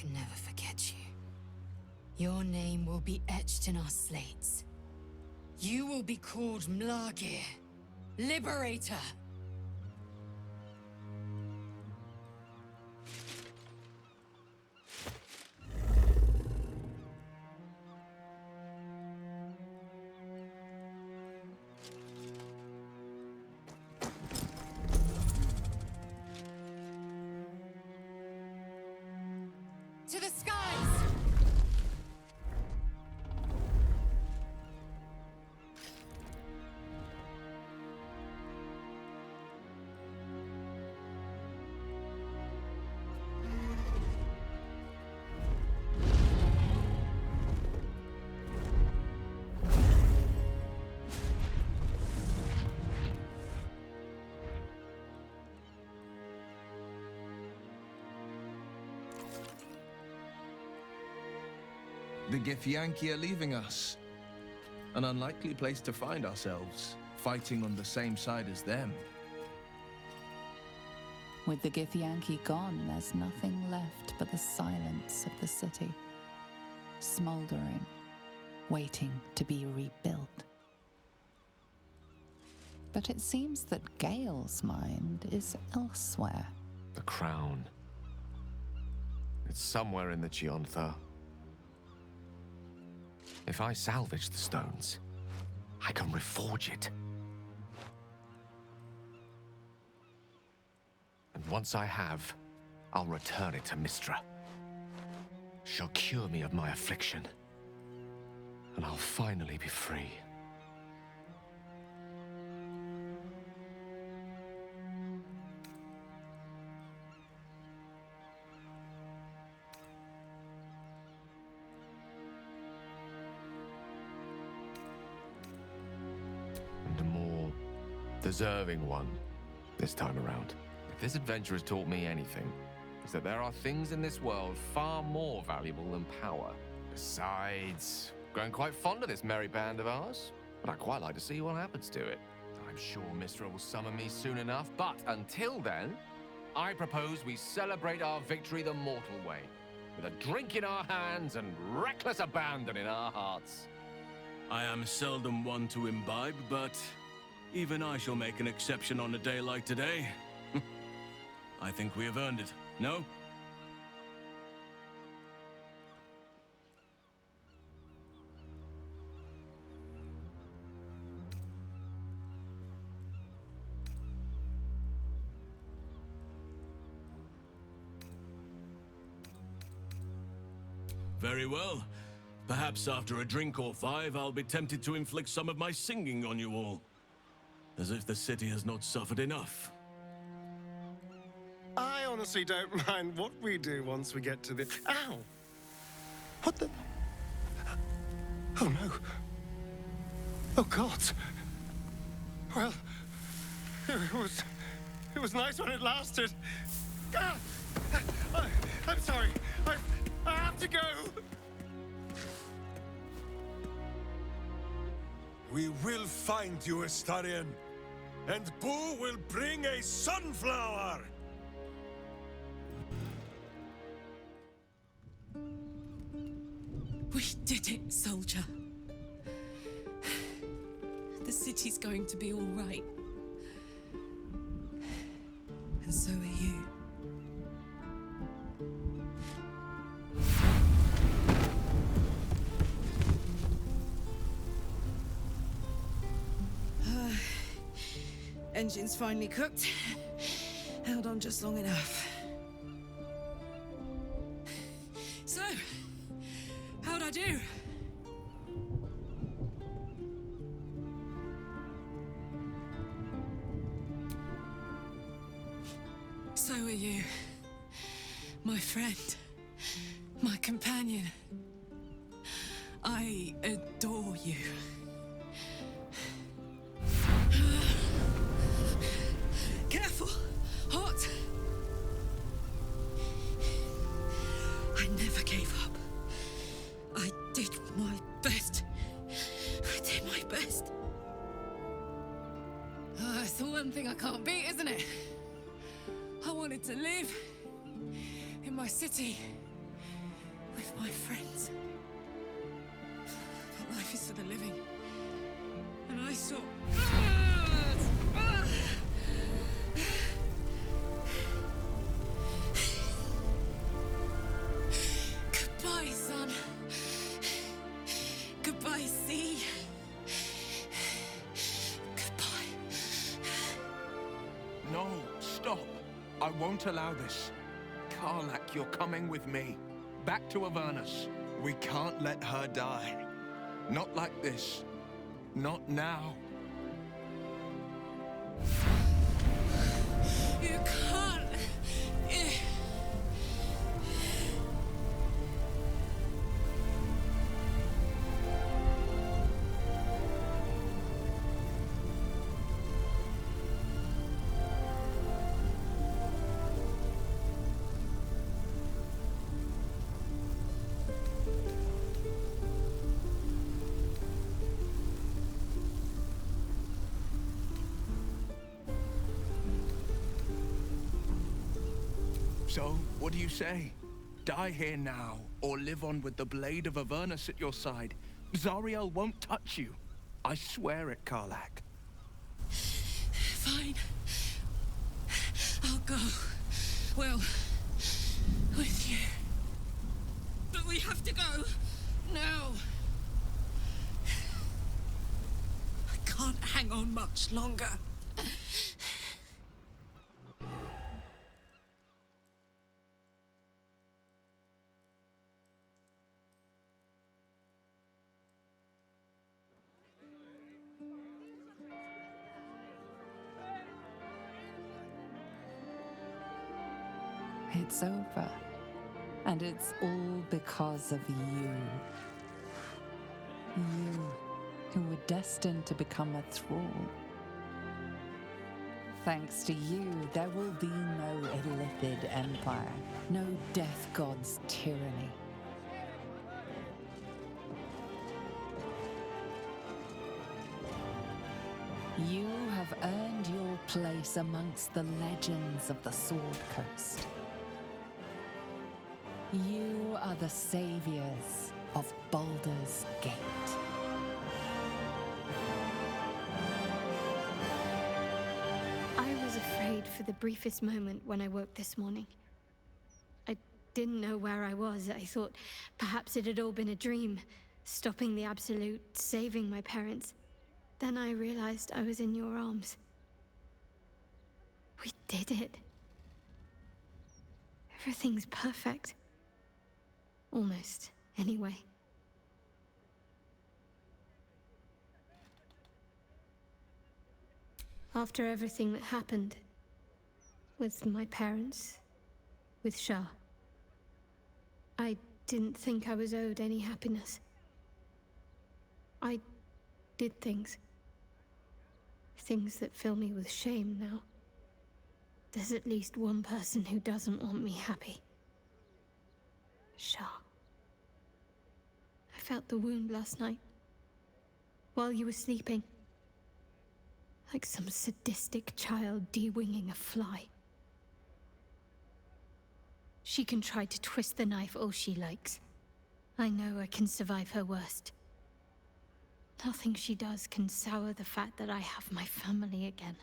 can never forget you. Your name will be etched in our slates. You will be called Mlagir, Liberator. To the skies! The Githyanki are leaving us. An unlikely place to find ourselves, fighting on the same side as them. With the Githyanki gone, there's nothing left but the silence of the city, smoldering, waiting to be rebuilt. But it seems that Gale's mind is elsewhere. The crown. It's somewhere in the Chiontha. If I salvage the stones, I can reforge it. And once I have, I'll return it to Mistra. She'll cure me of my affliction, and I'll finally be free. Deserving one this time around. If this adventure has taught me anything, it's that there are things in this world far more valuable than power. Besides, grown quite fond of this merry band of ours, but I'd quite like to see what happens to it. I'm sure Mistra will summon me soon enough, but until then, I propose we celebrate our victory the mortal way, with a drink in our hands and reckless abandon in our hearts. I am seldom one to imbibe, but even I shall make an exception on a day like today. I think we have earned it, no? Very well. Perhaps after a drink or five, I'll be tempted to inflict some of my singing on you all. As if the city has not suffered enough. I honestly don't mind what we do once we get to the... Ow! What the... Oh no. Oh God. Well, it was nice when it lasted. Ah! I'm sorry. I have to go. We will find you, Astarion. And Boo will bring a sunflower! We did it, soldier. The city's going to be all right. And so are you. Engine's finally cooked. Held on just long enough. So, how'd I do? So are you. My friend. My companion. I adore you. Careful! Hot! I never gave up. I did my best. I did my best. It's the one thing I can't beat, isn't it? I wanted to live in my city, with my friends. But life is for the living. And I saw... Goodbye, son. Goodbye, sea. Goodbye. No, stop. I won't allow this. Karlak, you're coming with me. Back to Avernus. We can't let her die. Not like this. Not now. You can't. So, what do you say? Die here now, or live on with the blade of Avernus at your side. Zariel won't touch you. I swear it, Karlak. Fine. I'll go. Well, with you. But we have to go. Now. I can't hang on much longer. It's over. And it's all because of you. You, who were destined to become a thrall. Thanks to you, there will be no Illithid empire, no death god's tyranny. You have earned your place amongst the legends of the Sword Coast. You are the saviors of Baldur's Gate. I was afraid for the briefest moment when I woke this morning. I didn't know where I was. I thought perhaps it had all been a dream, stopping the Absolute, saving my parents. Then I realized I was in your arms. We did it. Everything's perfect. Almost, anyway. After everything that happened, with my parents, with Shah, I didn't think I was owed any happiness. I did things. Things that fill me with shame now. There's at least one person who doesn't want me happy. Shah. I felt the wound last night, while you were sleeping. Like some sadistic child de-winging a fly. She can try to twist the knife all she likes. I know I can survive her worst. Nothing she does can sour the fact that I have my family again.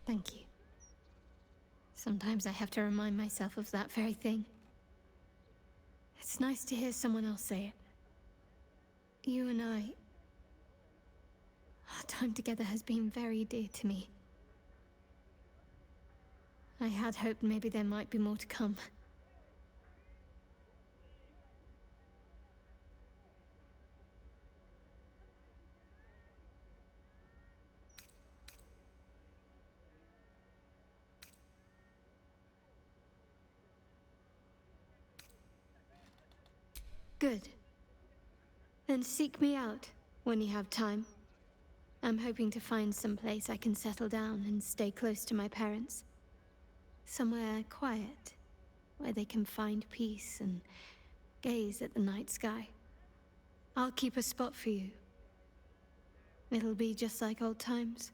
Thank you. Sometimes I have to remind myself of that very thing. It's nice to hear someone else say it. You and I... Our time together has been very dear to me. I had hoped maybe there might be more to come. Good. Then seek me out when you have time. I'm hoping to find some place I can settle down and stay close to my parents. Somewhere quiet, where they can find peace and gaze at the night sky. I'll keep a spot for you, It'll be just like old times.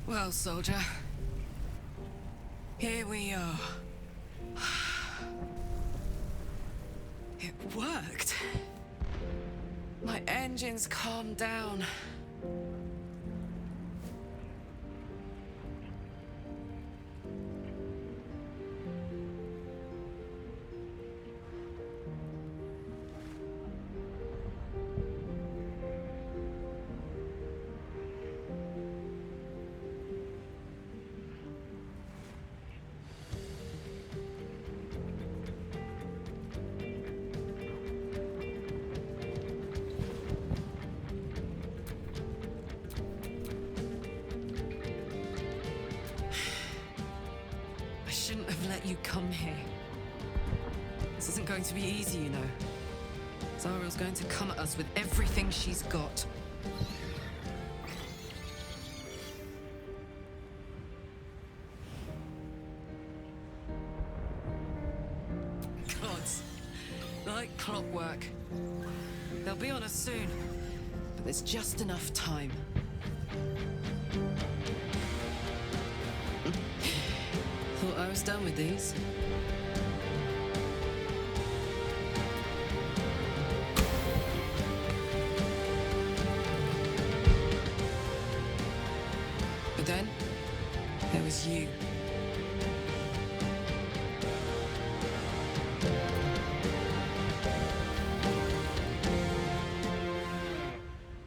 Well, soldier. Here we are. It worked. My engines calmed down. I shouldn't have let you come here. This isn't going to be easy, you know. Zariel's going to come at us with everything she's got. Gods, like clockwork. They'll be on us soon, but there's just enough time. Thought I was done with these. But then, there was you.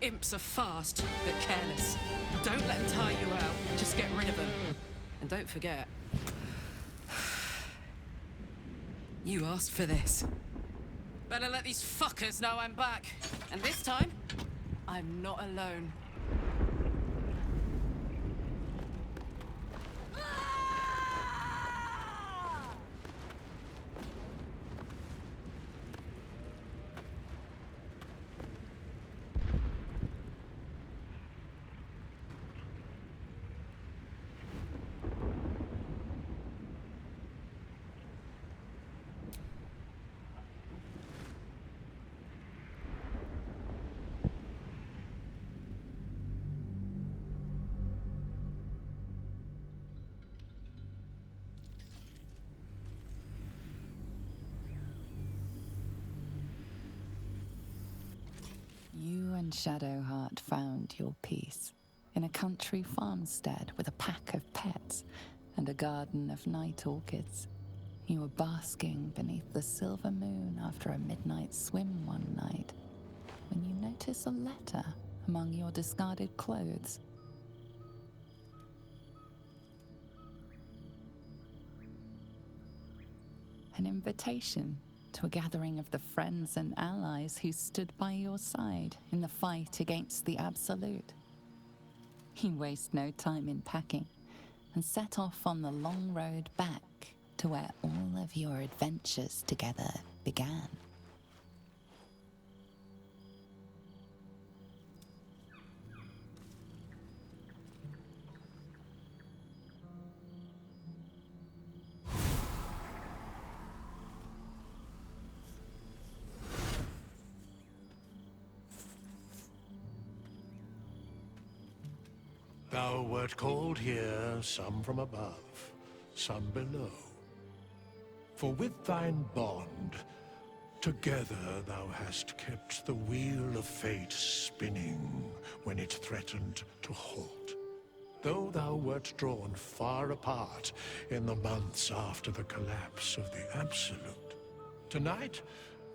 Imps are fast, but careless. Don't let them tire you out. Just get rid of them. And don't forget, you asked for this. Better let these fuckers know I'm back. And this time, I'm not alone. You and Shadowheart found your peace in a country farmstead with a pack of pets and a garden of night orchids. You were basking beneath the silver moon after a midnight swim one night when you notice a letter among your discarded clothes. An invitation to a gathering of the friends and allies who stood by your side in the fight against the Absolute. You waste no time in packing and set off on the long road back to where all of your adventures together began. Thou wert called here, some from above, some below. For with thine bond, together thou hast kept the wheel of fate spinning when it threatened to halt. Though thou wert drawn far apart in the months after the collapse of the Absolute, tonight,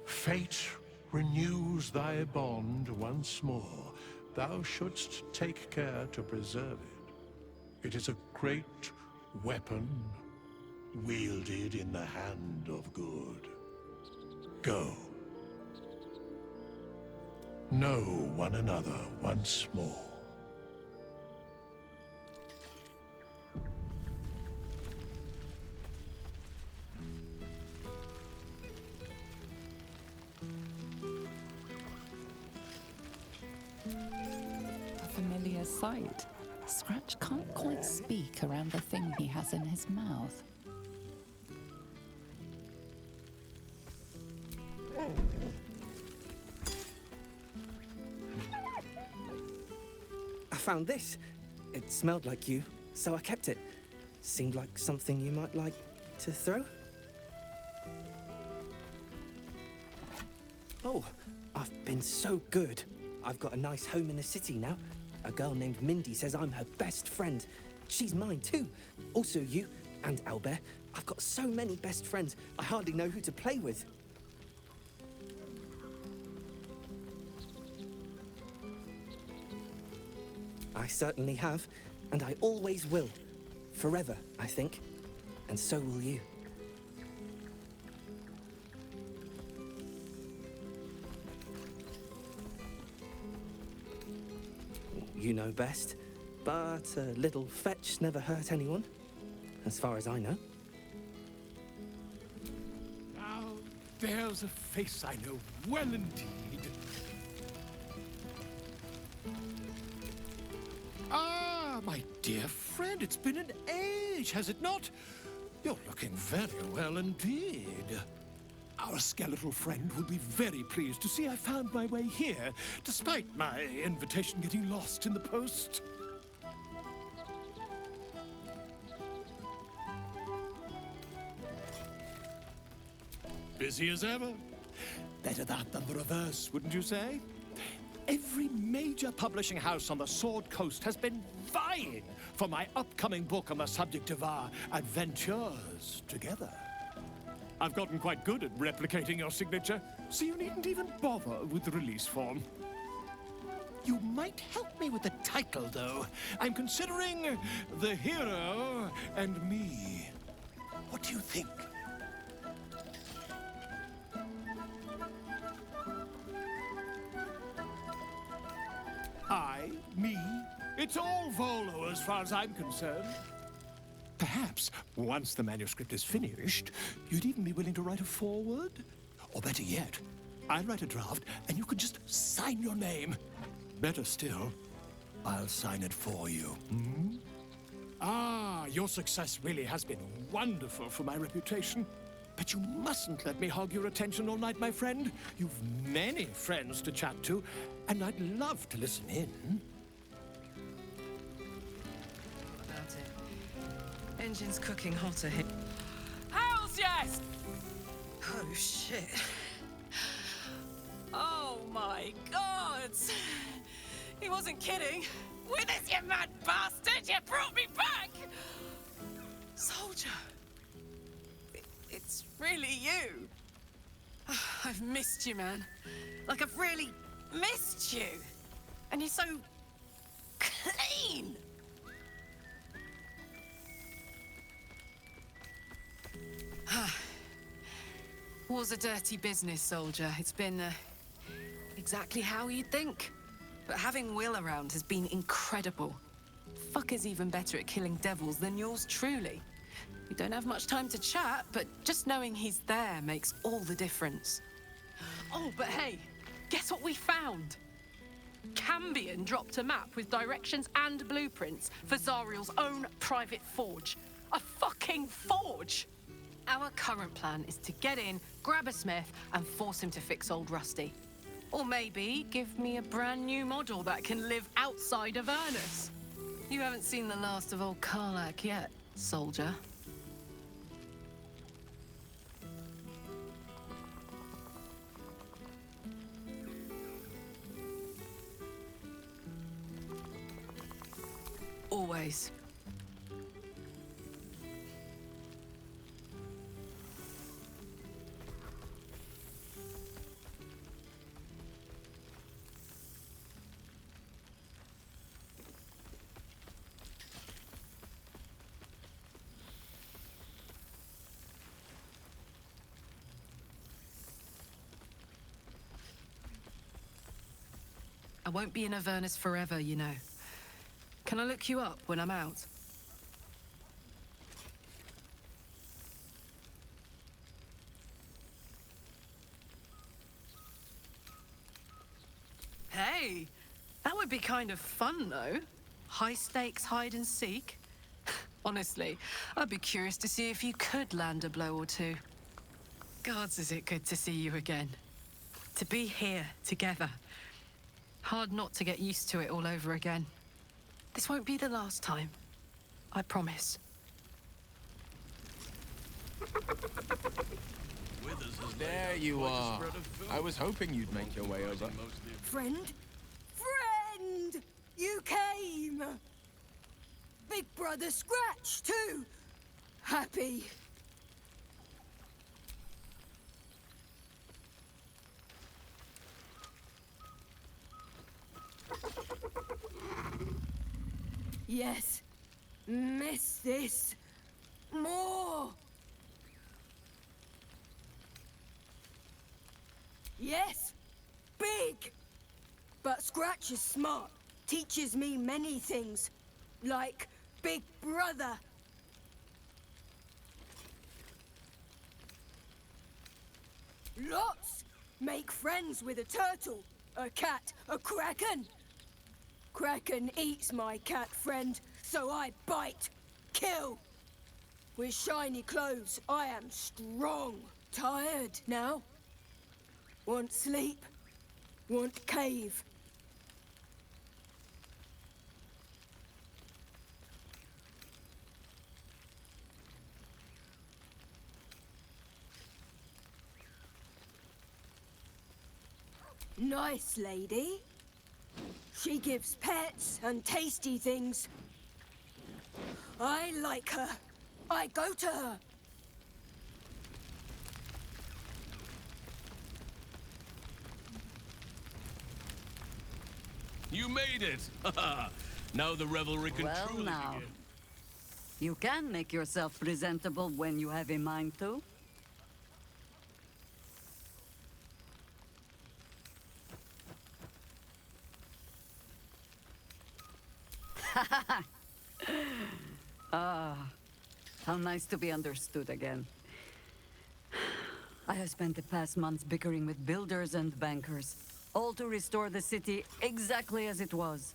fate renews thy bond once more. Thou shouldst take care to preserve it. It is a great weapon, wielded in the hand of good. Go. Know one another once more. clear sight. Scratch can't quite speak around the thing he has in his mouth. I found this. It smelled like you, so I kept it. Seemed like something you might like to throw. Oh, I've been so good. I've got a nice home in the city now. A girl named Mindy says I'm her best friend. She's mine too. Also you and Albert. I've got so many best friends, I hardly know who to play with. I certainly have, and I always will. Forever, I think. And so will you. You know best, but a little fetch never hurt anyone, as far as I know. Now, there's a face I know well indeed. Ah, my dear friend, it's been an age, has it not? You're looking very well indeed. Our skeletal friend will be very pleased to see I found my way here, despite my invitation getting lost in the post. Busy as ever. Better that than the reverse, wouldn't you say? Every major publishing house on the Sword Coast has been vying for my upcoming book on the subject of our adventures together. I've gotten quite good at replicating your signature, so you needn't even bother with the release form. You might help me with the title, though. I'm considering The Hero and Me. What do you think? I, me, it's all Volo as far as I'm concerned. Perhaps, once the manuscript is finished, you'd even be willing to write a foreword? Or better yet, I'll write a draft and you can just sign your name. Better still, I'll sign it for you. Hmm? Ah, your success really has been wonderful for my reputation. But you mustn't let me hog your attention all night, my friend. You've many friends to chat to, and I'd love to listen in. About it. Engine's cooking hotter here. Hells yes! Oh shit. Oh my god! He wasn't kidding. With this, you mad bastard! You brought me back! Soldier. It's really you. I've missed you, man. Like, I've really missed you. And you're so clean. War's a dirty business, soldier. It's been exactly how you'd think. But having Will around has been incredible. Fucker's even better at killing devils than yours truly. We don't have much time to chat, but just knowing he's there makes all the difference. Oh, but hey, guess what we found? Cambion dropped a map with directions and blueprints for Zariel's own private forge. A fucking forge! Our current plan is to get in, grab a smith, and force him to fix old Rusty. Or maybe give me a brand new model that can live outside of Avernus. You haven't seen the last of old Karlak yet, soldier. Always. I won't be in Avernus forever, you know. Can I look you up when I'm out? Hey, that would be be kind of fun, though. High stakes hide and seek. Honestly, I'd be curious to see if you could land a blow or two. Gods, is it good to see you again. To be here, together. Hard not to get used to it all over again. This won't be the last time. I promise. There you are. I was hoping you'd make your way over. Friend? Friend! You came! Big Brother Scratch, too! Happy. Yes. Miss this. More! Yes! Big! But Scratch is smart. Teaches me many things. Like Big Brother. Lots! Make friends with a turtle, a cat, a kraken. Kraken eats my cat friend, so I bite, kill. With shiny clothes, I am strong. Tired now. Want sleep, want cave. Nice lady. She gives pets and tasty things. I like her. I go to her. You made it! Now the revelry can Well, truly now. begin. You can make yourself presentable when you have a mind to. Ah, how nice to be understood again. I have spent the past months bickering with builders and bankers, all to restore the city exactly as it was.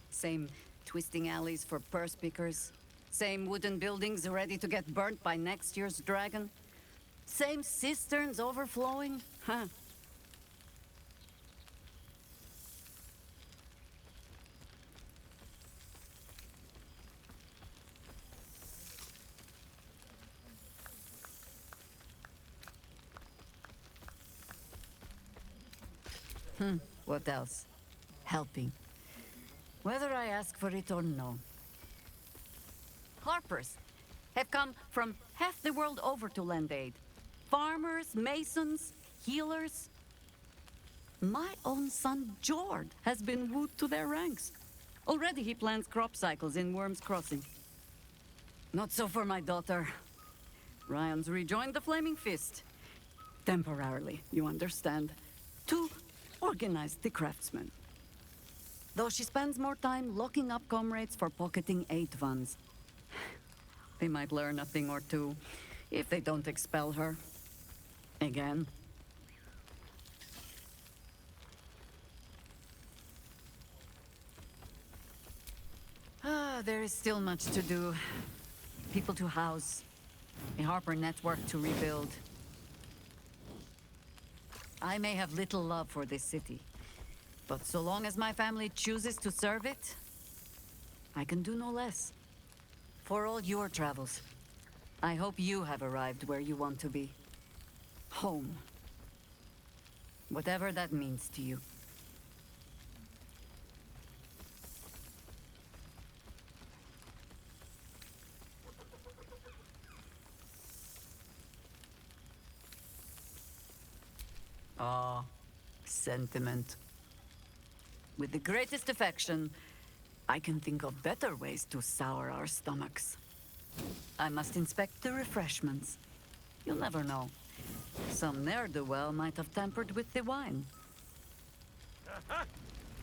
Same twisting alleys for purse pickers, same wooden buildings ready to get burnt by next year's dragon, same cisterns overflowing, huh? What else? Helping. Whether I ask for it or no. Harpers have come from half the world over to lend aid. Farmers, masons, healers. My own son, Jord, has been wooed to their ranks. Already he plans crop cycles in Worm's Crossing. Not so for my daughter. Ryan's rejoined the Flaming Fist. Temporarily, you understand. To organize the craftsmen. Though she spends more time locking up comrades for pocketing aid funds. They might learn a thing or two, if they don't expel her. Again. There is still much to do. People to house. A Harper network to rebuild. I may have little love for this city, but so long as my family chooses to serve it, I can do no less. For all your travels, I hope you have arrived where you want to be. Home. Whatever that means to you. Ah, sentiment. With the greatest affection, I can think of better ways to sour our stomachs. I must inspect the refreshments. You'll never know. Some ne'er-do-well might have tampered with the wine.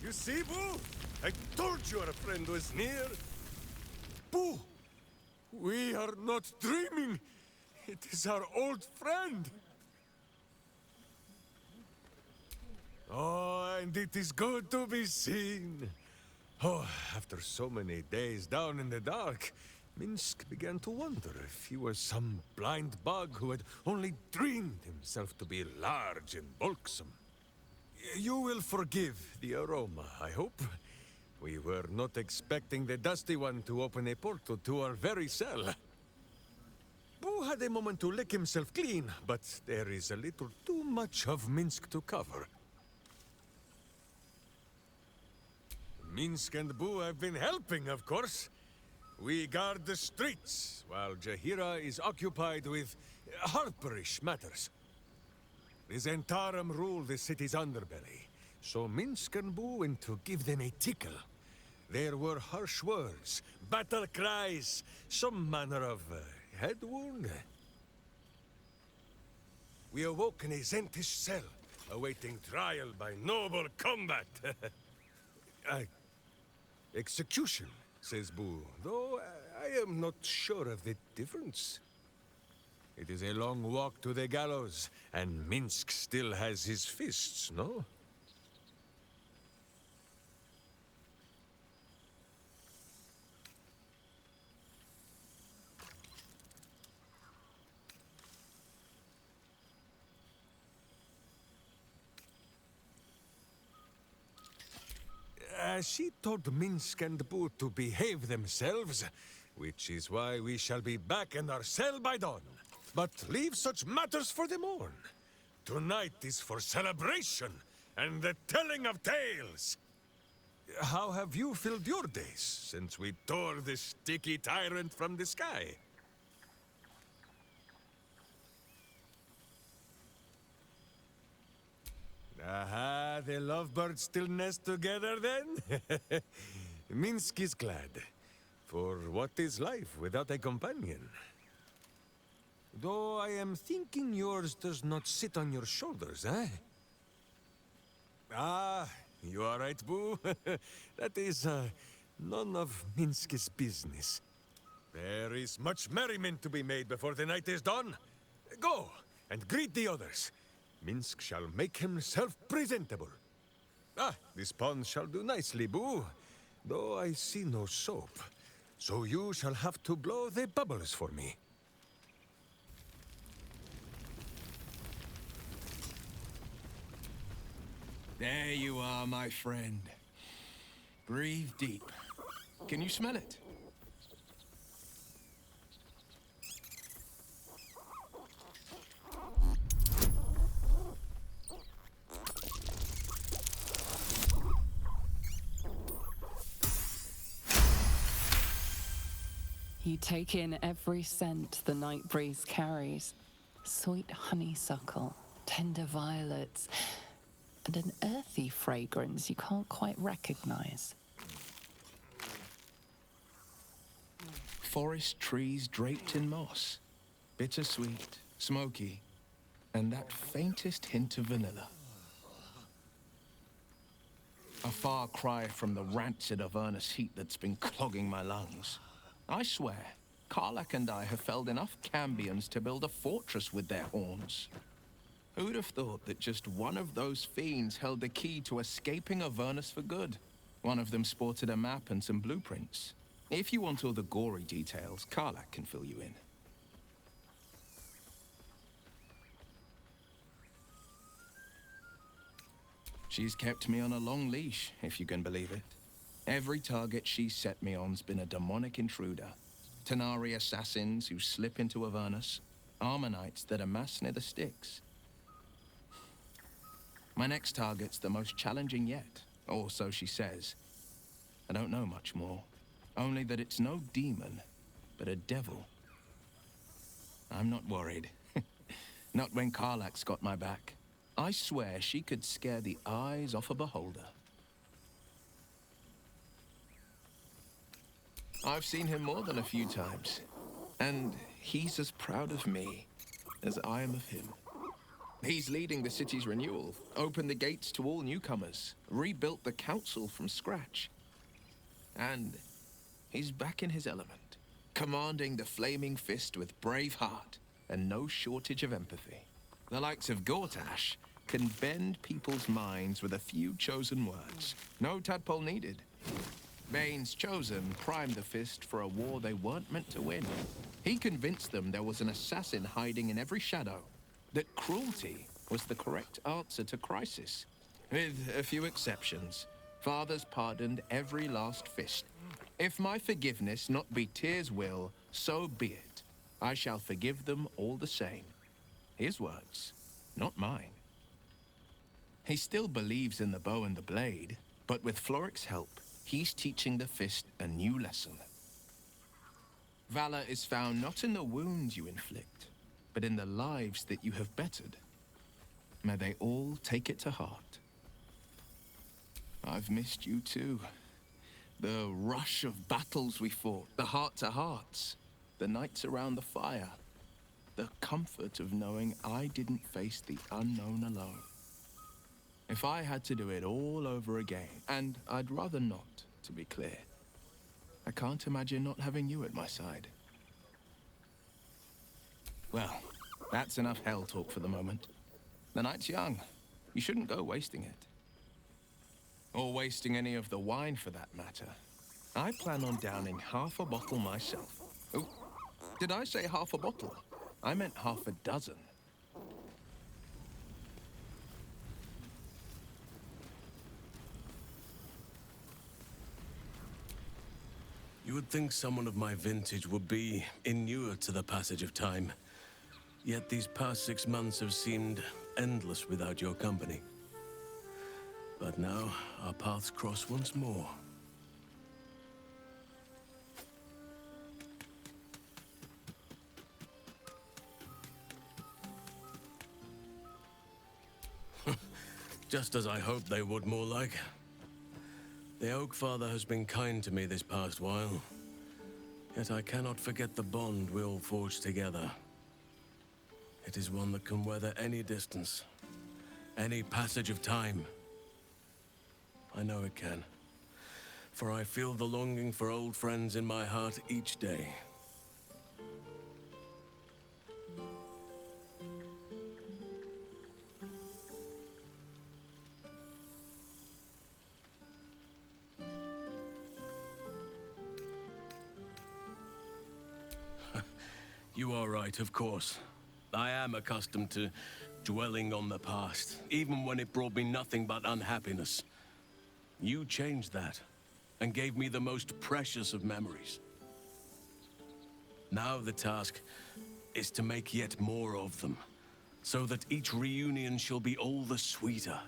You see, Boo? I told you our friend was near. Boo! We are not dreaming. It is our old friend. Oh, and it is good to be seen. Oh, after so many days down in the dark, Minsk began to wonder if he was some blind bug who had only dreamed himself to be large and bulksome. You will forgive the aroma, I hope. We were not expecting the Dusty One to open a portal to our very cell. Boo had a moment to lick himself clean, but there is a little too much of Minsk to cover. Minsk and Boo have been helping, of course. We guard the streets, while Jahira is occupied with harperish matters. The Zentarum rule the city's underbelly, so Minsk and Boo went to give them a tickle. There were harsh words, battle cries, some manner of head wound. We awoke in a Zentish cell, awaiting trial by noble combat. Execution, says Boo, though I am not sure of the difference. It is a long walk to the gallows, and Minsk still has his fists, no? She told Minsk and Boo to behave themselves, which is why we shall be back in our cell by dawn. But leave such matters for the morn. Tonight is for celebration and the telling of tales. How have you filled your days since we tore this sticky tyrant from the sky? Aha, the lovebirds still nest together then? Minsk is glad. For what is life without a companion? Though I am thinking yours does not sit on your shoulders, eh? Ah, you are right, Boo. That is, none of Minsk's business. There is much merriment to be made before the night is done. Go, and greet the others. Minsk shall make himself presentable. Ah, this pond shall do nicely, Boo. Though I see no soap. So you shall have to blow the bubbles for me. There you are, my friend. Breathe deep. Can you smell it? You take in every scent the night breeze carries. Sweet honeysuckle, tender violets, and an earthy fragrance you can't quite recognize. Forest trees draped in moss. Bittersweet, smoky, and that faintest hint of vanilla. A far cry from the rancid Avernus heat that's been clogging my lungs. I swear, Karlach and I have felled enough cambions to build a fortress with their horns. Who'd have thought that just one of those fiends held the key to escaping Avernus for good? One of them sported a map and some blueprints. If you want all the gory details, Karlach can fill you in. She's kept me on a long leash, if you can believe it. Every target she's set me on's been a demonic intruder. Tenari assassins who slip into Avernus. Armonites that amass near the Styx. My next target's the most challenging yet, or so she says. I don't know much more. Only that it's no demon, but a devil. I'm not worried. Not when Karlach's got my back. I swear she could scare the eyes off a beholder. I've seen him more than a few times, and he's as proud of me as I am of him. He's leading the city's renewal, opened the gates to all newcomers, rebuilt the council from scratch. And he's back in his element, commanding the Flaming Fist with brave heart and no shortage of empathy. The likes of Gortash can bend people's minds with a few chosen words. No tadpole needed. Bane's chosen primed the fist for a war they weren't meant to win. He convinced them there was an assassin hiding in every shadow, that cruelty was the correct answer to crisis. With a few exceptions, fathers pardoned every last fist. If my forgiveness not be Tyr's will, so be it. I shall forgive them all the same. His words, not mine. He still believes in the bow and the blade, but with Floric's help, he's teaching the fist a new lesson. Valor is found not in the wounds you inflict, but in the lives that you have bettered. May they all take it to heart. I've missed you too. The rush of battles we fought, the heart-to-hearts, the nights around the fire, the comfort of knowing I didn't face the unknown alone. If I had to do it all over again, and I'd rather not, to be clear, I can't imagine not having you at my side. Well, that's enough hell talk for the moment. The night's young. You shouldn't go wasting it. Or wasting any of the wine for that matter. I plan on downing half a bottle myself. Oh, did I say half a bottle? I meant half a dozen. You would think someone of my vintage would be inured to the passage of time. Yet these past 6 months have seemed endless without your company. But now, our paths cross once more. Just as I hoped they would, more like. The Oak Father has been kind to me this past while. Yet I cannot forget the bond we all forged together. It is one that can weather any distance, any passage of time. I know it can, for I feel the longing for old friends in my heart each day. You are right, of course. I am accustomed to dwelling on the past, even when it brought me nothing but unhappiness. You changed that, and gave me the most precious of memories. Now the task is to make yet more of them, so that each reunion shall be all the sweeter.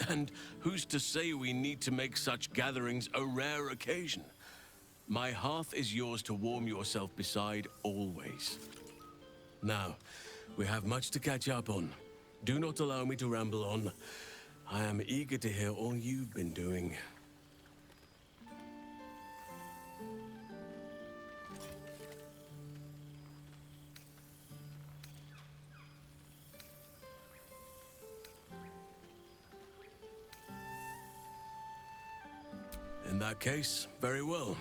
And who's to say we need to make such gatherings a rare occasion? My hearth is yours to warm yourself beside always. Now, we have much to catch up on. Do not allow me to ramble on. I am eager to hear all you've been doing. In that case, very well.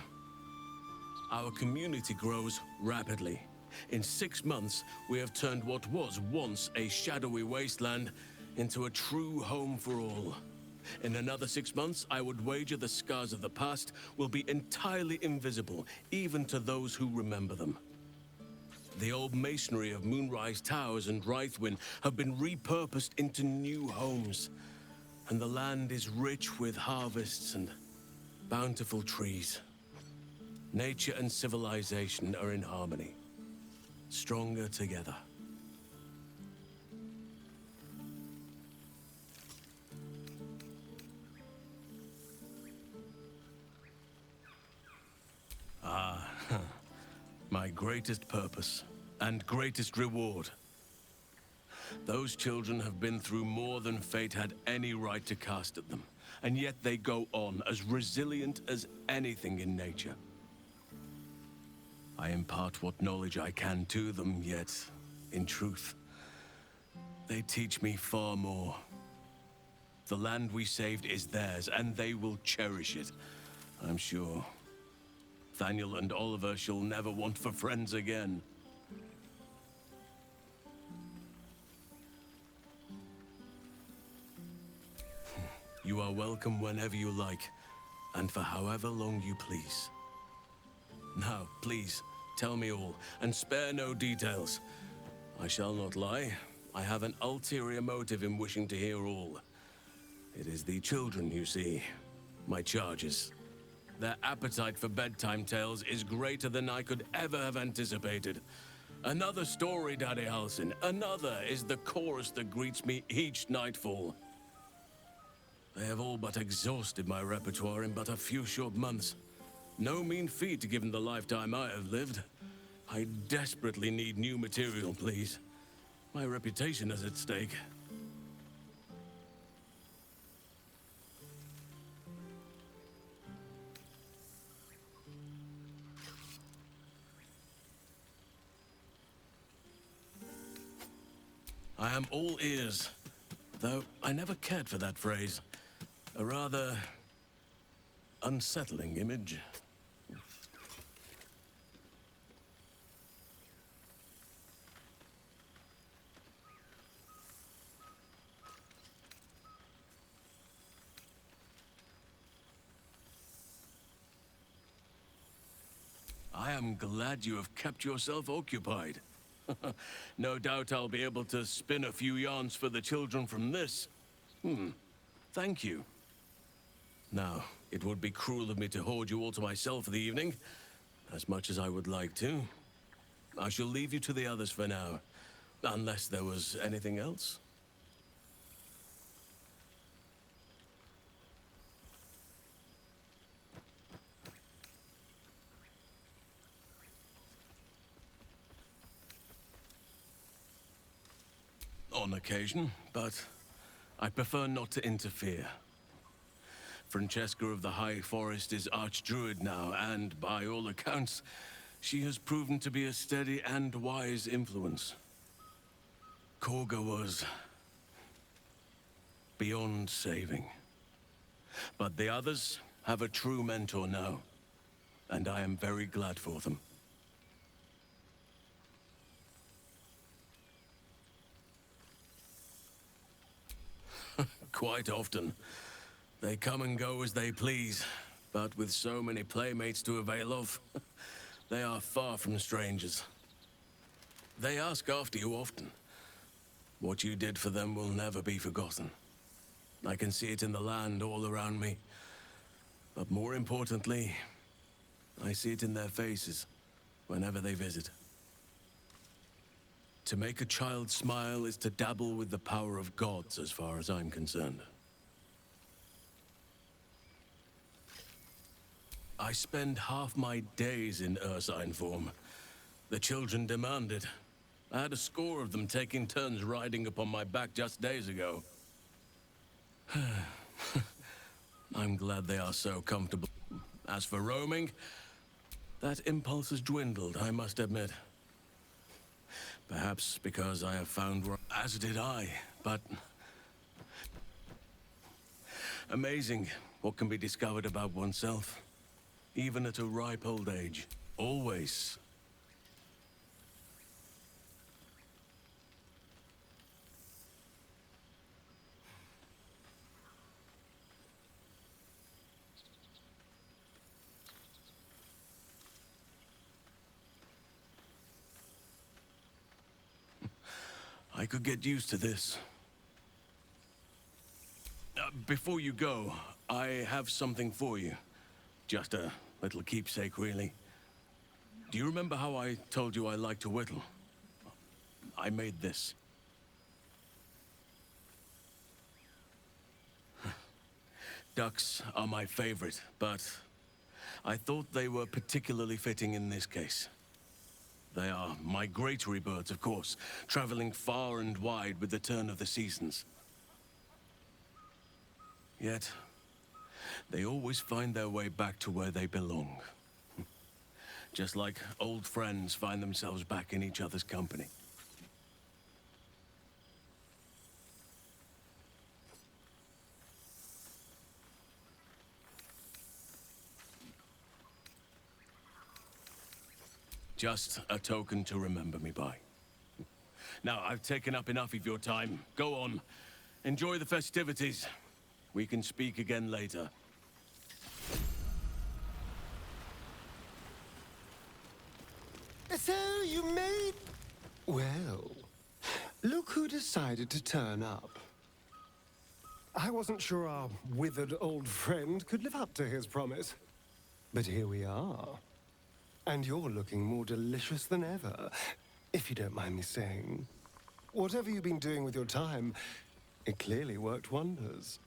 Our community grows rapidly. In 6 months, we have turned what was once a shadowy wasteland into a true home for all. In another 6 months, I would wager the scars of the past will be entirely invisible, even to those who remember them. The old masonry of Moonrise Towers and Rythwin have been repurposed into new homes, and the land is rich with harvests and bountiful trees. Nature and civilization are in harmony, stronger together. Ah, my greatest purpose and greatest reward. Those children have been through more than fate had any right to cast at them, and yet they go on as resilient as anything in nature. I impart what knowledge I can to them, yet, in truth, they teach me far more. The land we saved is theirs, and they will cherish it, I'm sure. Thaniel and Oliver shall never want for friends again. You are welcome whenever you like, and for however long you please. Now, please, tell me all, and spare no details. I shall not lie. I have an ulterior motive in wishing to hear all. It is the children, you see, my charges. Their appetite for bedtime tales is greater than I could ever have anticipated. Another story, Daddy Halsin. Another is the chorus that greets me each nightfall. They have all but exhausted my repertoire in but a few short months. No mean feat given the lifetime I have lived. I desperately need new material, please. My reputation is at stake. I am all ears, though I never cared for that phrase. A rather unsettling image. I am glad you have kept yourself occupied. No doubt I'll be able to spin a few yarns for the children from this. Thank you. Now, it would be cruel of me to hoard you all to myself for the evening, as much as I would like to. I shall leave you to the others for now, unless there was anything else. On occasion, but I prefer not to interfere. Francesca of the High Forest is Archdruid now, and by all accounts, she has proven to be a steady and wise influence. Korga was beyond saving. But the others have a true mentor now, and I am very glad for them. Quite often. They come and go as they please, but with so many playmates to avail of, they are far from strangers. They ask after you often. What you did for them will never be forgotten. I can see it in the land all around me. But more importantly, I see it in their faces whenever they visit. To make a child smile is to dabble with the power of gods, as far as I'm concerned. I spend half my days in Ursine form. The children demand it. I had a score of them taking turns riding upon my back just days ago. I'm glad they are so comfortable. As for roaming, that impulse has dwindled, I must admit. Perhaps because I have found, as did I, but amazing what can be discovered about oneself, even at a ripe old age. Always. I could get used to this. Before you go, I have something for you. Just a little keepsake, really. Do you remember how I told you I like to whittle? I made this. Ducks are my favorite, but I thought they were particularly fitting in this case. They are migratory birds, of course, traveling far and wide with the turn of the seasons. Yet, they always find their way back to where they belong. Just like old friends find themselves back in each other's company. Just a token to remember me by. Now, I've taken up enough of your time. Go on. Enjoy the festivities. We can speak again later. So you made... Well, look who decided to turn up. I wasn't sure our withered old friend could live up to his promise. But here we are. And you're looking more delicious than ever, if you don't mind me saying. Whatever you've been doing with your time, it clearly worked wonders.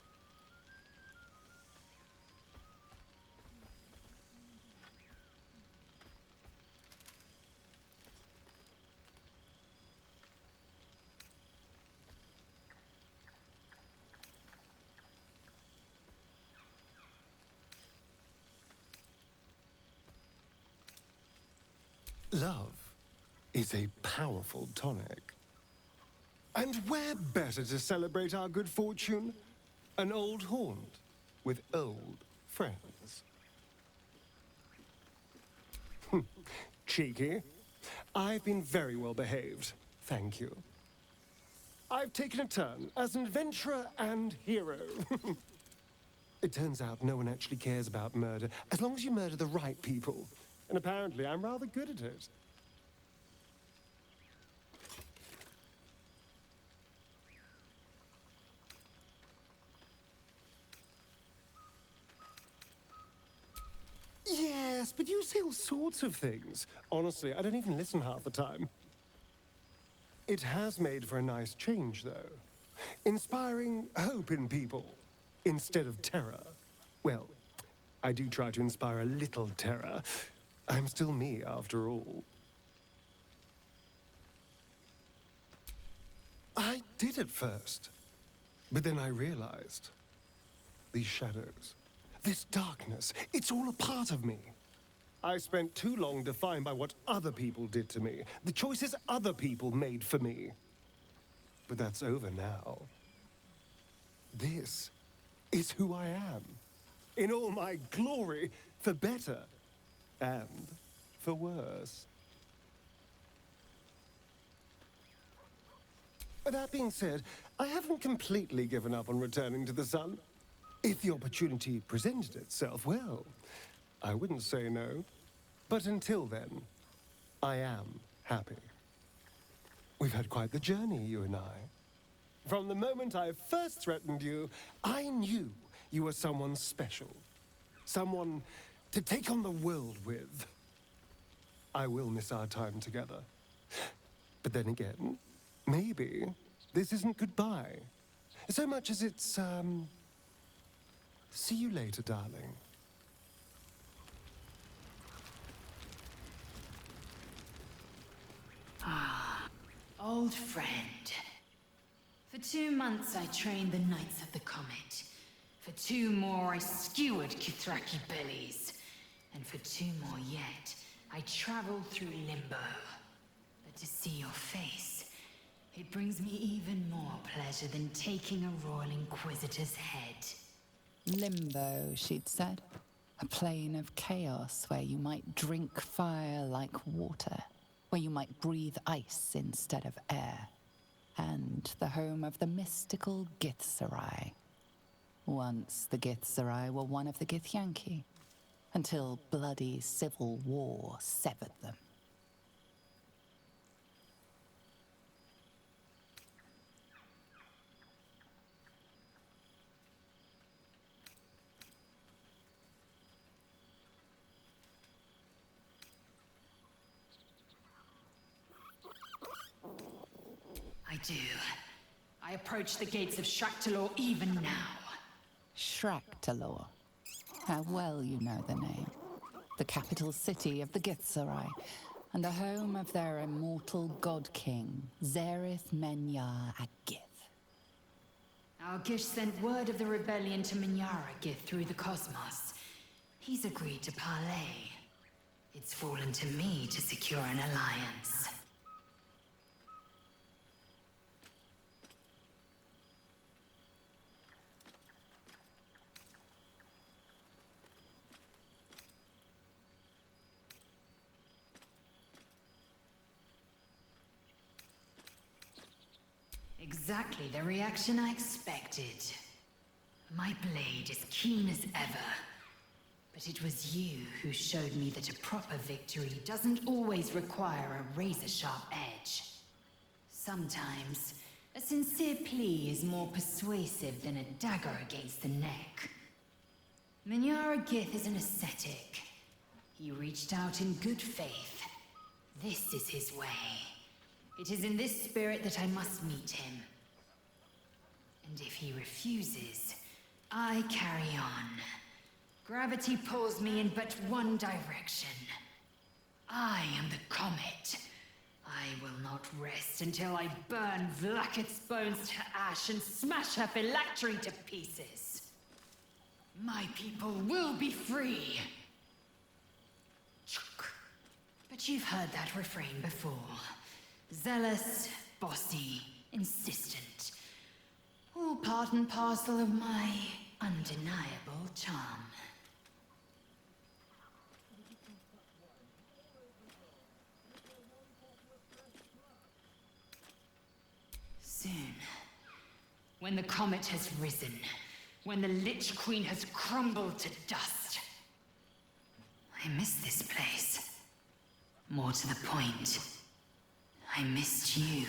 Love is a powerful tonic. And where better to celebrate our good fortune? An old haunt with old friends. Cheeky. I've been very well behaved, thank you. I've taken a turn as an adventurer and hero. It turns out no one actually cares about murder, as long as you murder the right people. And apparently I'm rather good at it. Yes, but you say all sorts of things. Honestly, I don't even listen half the time. It has made for a nice change, though. Inspiring hope in people, instead of terror. Well, I do try to inspire a little terror. I'm still me, after all. I did at first. But then I realized. These shadows, this darkness, it's all a part of me. I spent too long defined by what other people did to me, the choices other people made for me. But that's over now. This is who I am. In all my glory, for better and for worse. That being said, I haven't completely given up on returning to the sun. If the opportunity presented itself, well, I wouldn't say no. But until then, I am happy. We've had quite the journey, you and I. From the moment I first threatened you, I knew you were someone special. Someone to take on the world with. I will miss our time together. But then again, maybe this isn't goodbye. So much as it's, see you later, darling. Ah, old friend. For 2 months I trained the Knights of the Comet. For 2 more I skewered Kithraki bellies. And for 2 more yet, I traveled through Limbo. But to see your face, it brings me even more pleasure than taking a Royal Inquisitor's head. Limbo, she'd said. A plane of chaos where you might drink fire like water, where you might breathe ice instead of air. And the home of the mystical Githzerai. Once the Githzerai were one of the Githyanki, until bloody civil war severed them. I do. I approach the gates of Shraktalor even now. Shraktalor. How well you know the name. The capital city of the Githzerai, and the home of their immortal god king, Zerith Menyar Agith. Our Gish sent word of the rebellion to Minyaragith through the cosmos. He's agreed to parley. It's fallen to me to secure an alliance. Exactly the reaction I expected. My blade is keen as ever. But it was you who showed me that a proper victory doesn't always require a razor-sharp edge. Sometimes, a sincere plea is more persuasive than a dagger against the neck. Minyara Gith is an ascetic. He reached out in good faith. This is his way. It is in this spirit that I must meet him. And if he refuses, I carry on. Gravity pulls me in but one direction. I am the comet. I will not rest until I burn Vlaakith's bones to ash and smash her phylactery to pieces. My people will be free. But you've heard that refrain before. Zealous, bossy, insistent. All part and parcel of my undeniable charm. Soon, when the comet has risen, when the Lich Queen has crumbled to dust, I miss this place. More to the point, I missed you.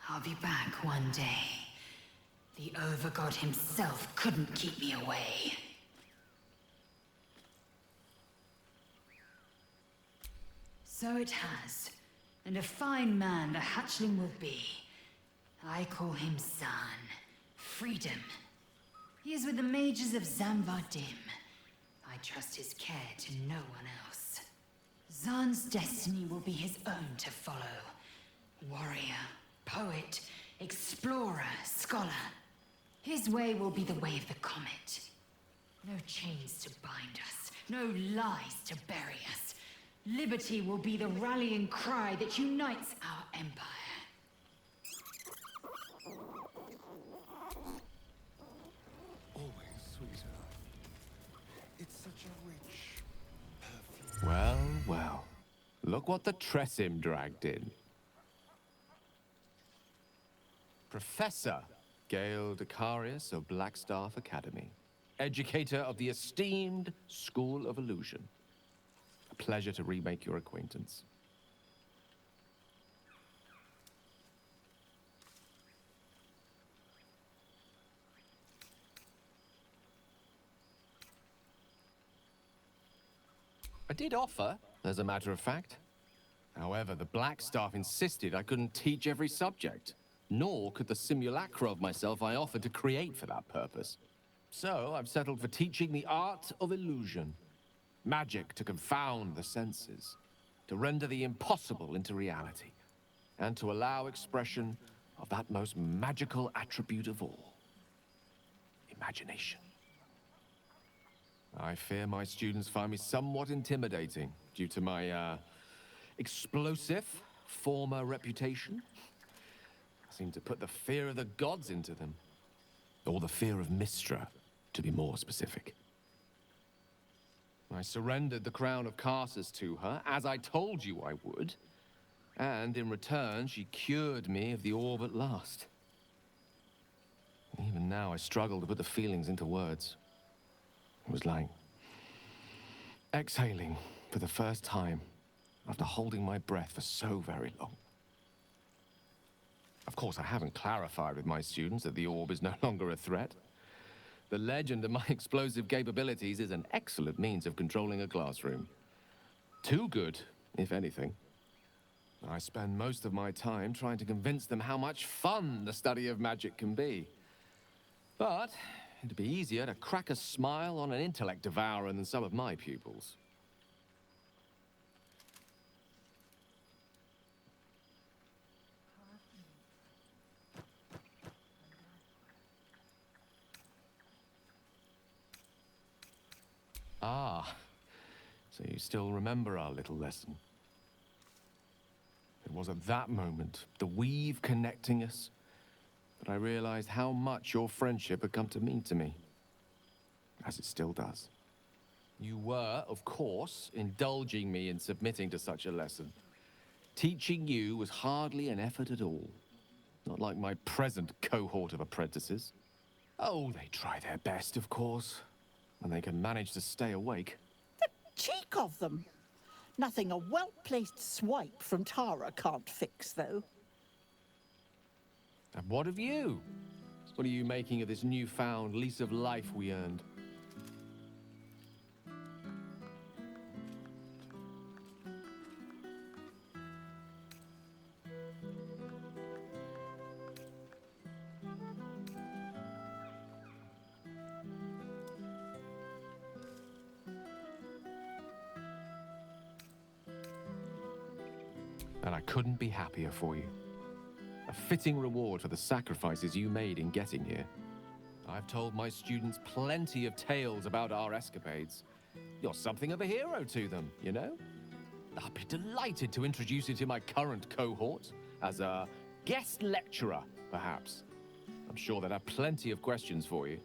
I'll be back one day. The Overgod himself couldn't keep me away. So it has, and a fine man the hatchling will be. I call him Zaan. Freedom. He is with the mages of Zamvar-Dim. I trust his care to no one else. Zaan's destiny will be his own to follow. Warrior, poet, explorer, scholar. His way will be the way of the comet. No chains to bind us, no lies to bury us. Liberty will be the rallying cry that unites our empire. Always, sweetheart. It's such a rich perfume. Well, well. Look what the Tressim dragged in. Professor Gale Decarius of Blackstaff Academy. Educator of the esteemed School of Illusion. A pleasure to remake your acquaintance. I did offer, as a matter of fact. However, the Blackstaff insisted I couldn't teach every subject, nor could the simulacra of myself I offered to create for that purpose. So I've settled for teaching the art of illusion. Magic to confound the senses, to render the impossible into reality, and to allow expression of that most magical attribute of all, imagination. I fear my students find me somewhat intimidating due to my, explosive former reputation. I seem to put the fear of the gods into them. Or the fear of Mystra, to be more specific. I surrendered the crown of Karsus to her, as I told you I would. And in return, she cured me of the orb at last. Even now, I struggle to put the feelings into words. It was like exhaling for the first time after holding my breath for so very long. Of course, I haven't clarified with my students that the orb is no longer a threat. The legend of my explosive capabilities is an excellent means of controlling a classroom. Too good, if anything. I spend most of my time trying to convince them how much fun the study of magic can be. But it'd be easier to crack a smile on an intellect devourer than some of my pupils. Ah, so you still remember our little lesson. It was at that moment, the weave connecting us, that I realized how much your friendship had come to mean to me. As it still does. You were, of course, indulging me in submitting to such a lesson. Teaching you was hardly an effort at all. Not like my present cohort of apprentices. Oh, they try their best, of course. And they can manage to stay awake. The cheek of them! Nothing a well-placed swipe from Tara can't fix, though. And what of you? What are you making of this newfound lease of life we earned? And I couldn't be happier for you. A fitting reward for the sacrifices you made in getting here. I've told my students plenty of tales about our escapades. You're something of a hero to them, you know? I'll be delighted to introduce you to my current cohort as a guest lecturer, perhaps. I'm sure they'll have plenty of questions for you.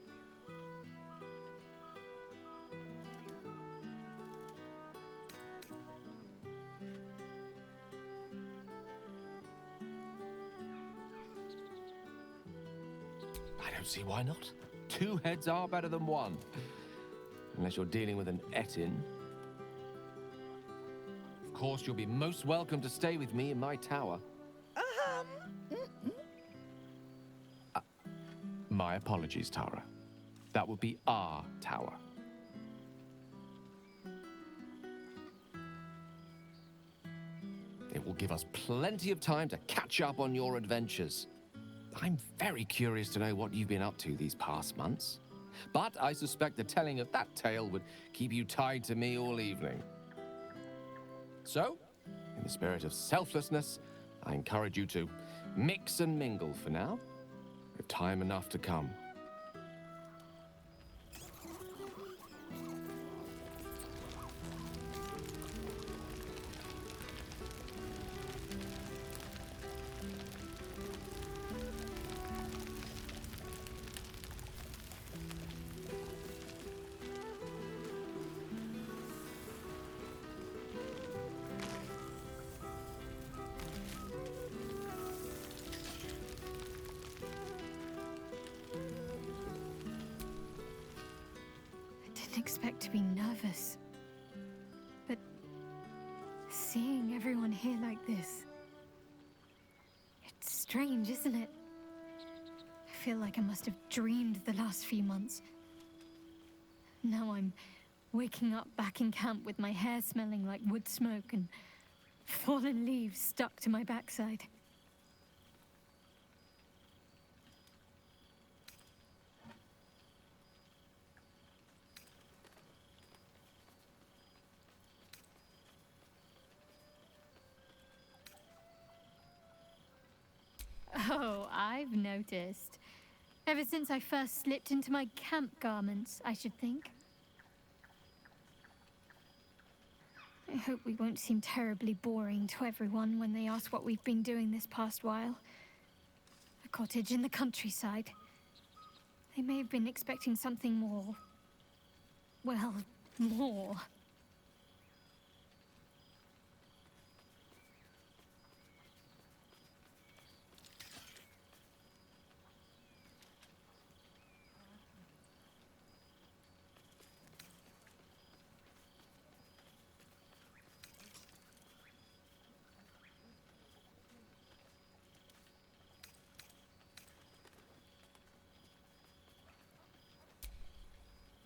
I don't see why not. Two heads are better than one. Unless you're dealing with an Etin. Of course, you'll be most welcome to stay with me in my tower. My apologies, Tara. That would be our tower. It will give us plenty of time to catch up on your adventures. I'm very curious to know what you've been up to these past months. But I suspect the telling of that tale would keep you tied to me all evening. So, in the spirit of selflessness, I encourage you to mix and mingle for now, with time enough to come. Expect to be nervous. But seeing everyone here like this, it's strange, isn't it? I feel like I must have dreamed the last few months. Now I'm waking up back in camp with my hair smelling like wood smoke and fallen leaves stuck to my backside. Oh, I've noticed. Ever since I first slipped into my camp garments, I should think. I hope we won't seem terribly boring to everyone when they ask what we've been doing this past while. A cottage in the countryside. They may have been expecting something more... well, more.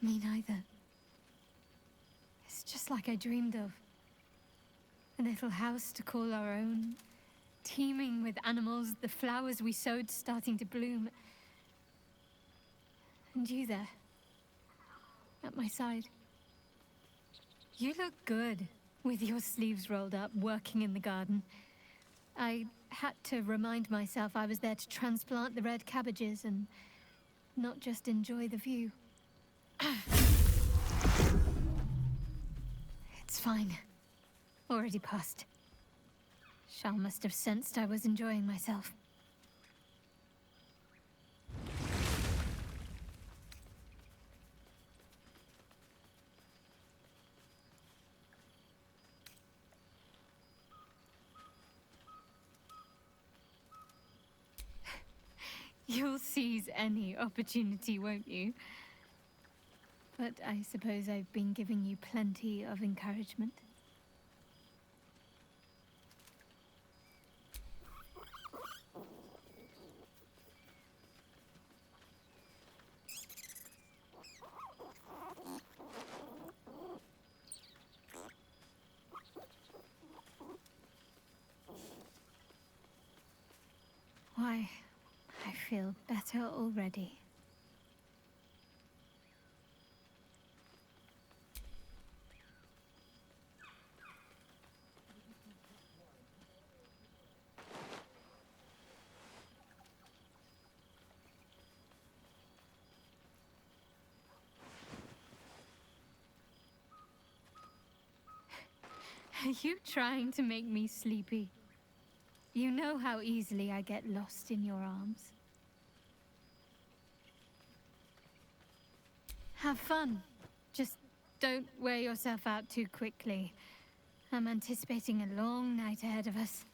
Me neither. It's just like I dreamed of. A little house to call our own, teeming with animals, the flowers we sowed starting to bloom. And you there, at my side. You look good, with your sleeves rolled up, working in the garden. I had to remind myself I was there to transplant the red cabbages and not just enjoy the view. It's fine. Already passed. Shao must have sensed I was enjoying myself. You'll seize any opportunity, won't you? But I suppose I've been giving you plenty of encouragement. Why, I feel better already. Are you trying to make me sleepy? You know how easily I get lost in your arms. Have fun. Just don't wear yourself out too quickly. I'm anticipating a long night ahead of us.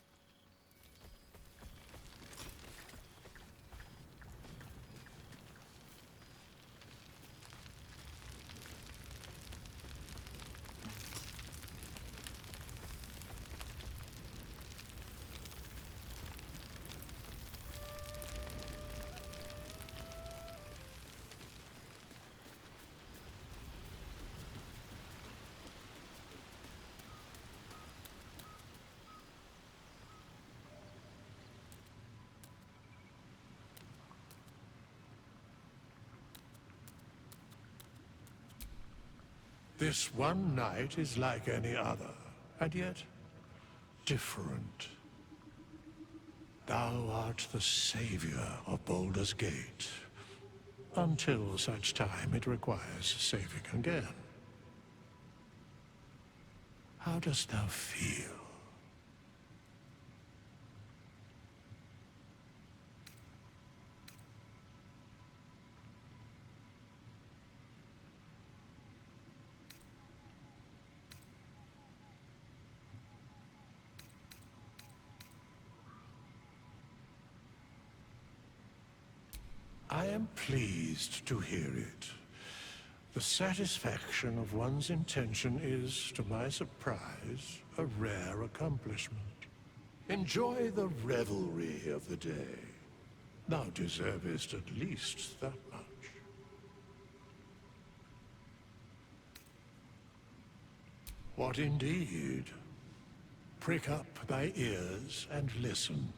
This one night is like any other, and yet different. Thou art the savior of Baldur's Gate, until such time it requires saving again. How dost thou feel? I am pleased to hear it. The satisfaction of one's intention is, to my surprise, a rare accomplishment. Enjoy the revelry of the day. Thou deservest at least that much. What indeed? Prick up thy ears and listen.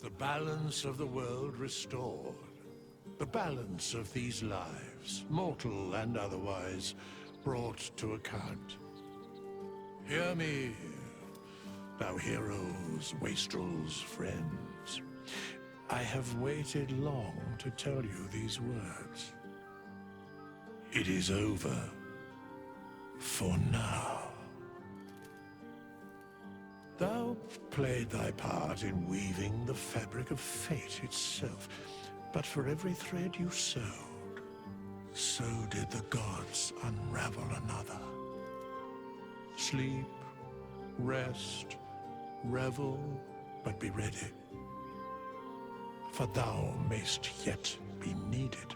The balance of the world restored. The balance of these lives, mortal and otherwise, brought to account. Hear me, thou heroes, wastrels, friends. I have waited long to tell you these words. It is over. For now. Thou played thy part in weaving the fabric of fate itself, but for every thread you sewed, so did the gods unravel another. Sleep, rest, revel, but be ready. For thou mayst yet be needed.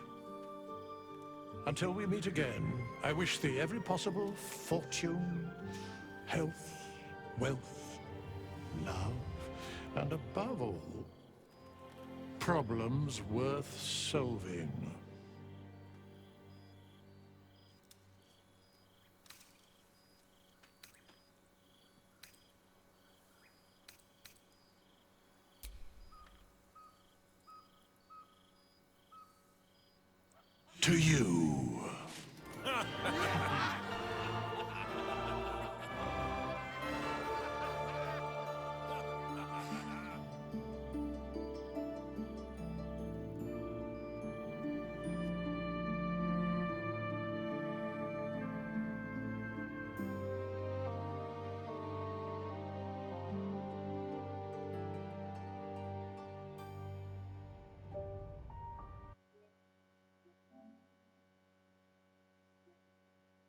Until we meet again, I wish thee every possible fortune, health, wealth, love, and above all, problems worth solving. To you,